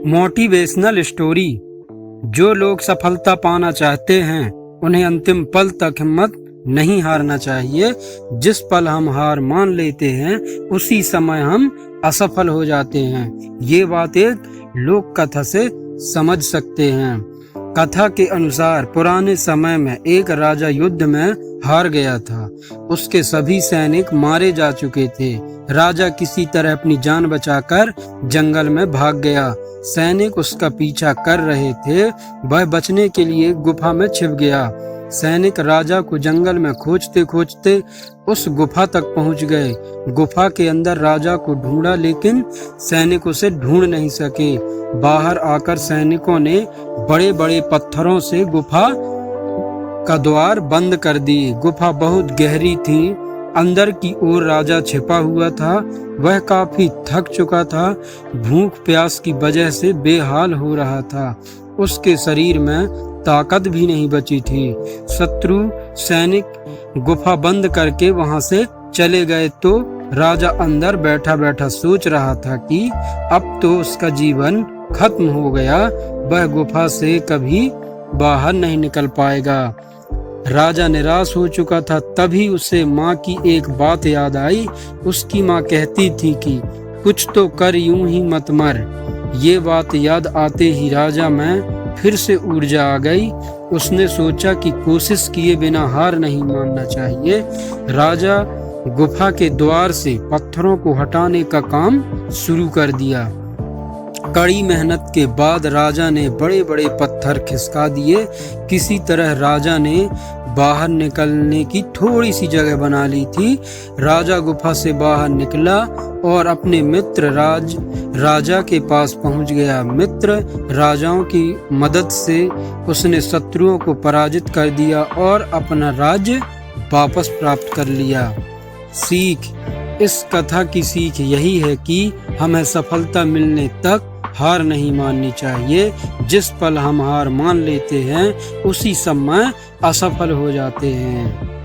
Motivational story. जो लोग सफलता पाना चाहते हैं उन्हें अंतिम पल तक हिम्मत नहीं हारना चाहिए। जिस पल हम हार मान लेते हैं उसी समय हम असफल हो जाते हैं। ये बात एक लोक कथा से समझ सकते हैं। कथा के अनुसार पुराने समय में एक राजा युद्ध में हार गया था। उसके सभी सैनिक मारे जा चुके थे। राजा किसी तरह अपनी जान बचाकर जंगल में भाग गया। सैनिक उसका पीछा कर रहे थे। वह बचने के लिए गुफा में छिप गया। सैनिक राजा को जंगल में खोजते खोजते उस गुफा तक पहुंच गए। गुफा के अंदर राजा को ढूंढा लेकिन सैनिक उसे ढूंढ नहीं सके। बाहर आकर सैनिकों ने बड़े बड़े पत्थरों से गुफा का द्वार बंद कर दिए। गुफा बहुत गहरी थी। अंदर की ओर राजा छिपा हुआ था। वह काफी थक चुका था। भूख प्यास की वजह से बेहाल हो रहा था। उसके शरीर में ताकत भी नहीं बची थी। शत्रु सैनिक गुफा बंद करके वहां से चले गए तो राजा अंदर बैठा बैठा सोच रहा था कि अब तो उसका जीवन खत्म हो गया। वह गुफा से कभी बाहर नहीं निकल पाएगा। राजा निराश हो चुका था। तभी उसे माँ की एक बात याद आई। उसकी माँ कहती थी कि कुछ तो कर, यूं ही मत मर। ये बात याद आते ही राजा में फिर से ऊर्जा आ गई। उसने सोचा कि कोशिश किए बिना हार नहीं मानना चाहिए। राजा गुफा के द्वार से पत्थरों को हटाने का काम शुरू कर दिया। कड़ी मेहनत के बाद राजा ने बड़े बड़े पत्थर खिसका दिए। किसी तरह राजा ने बाहर निकलने की थोड़ी सी जगह बना ली थी। राजा गुफा से बाहर निकला और अपने मित्र राजा के पास पहुंच गया। मित्र राजाओं की मदद से उसने शत्रुओं को पराजित कर दिया और अपना राज्य वापस प्राप्त कर लिया। सीख। इस कथा की सीख यही है कि हमें सफलता मिलने तक हार नहीं माननी चाहिए। जिस पल हम हार मान लेते हैं उसी समय असफल हो जाते हैं।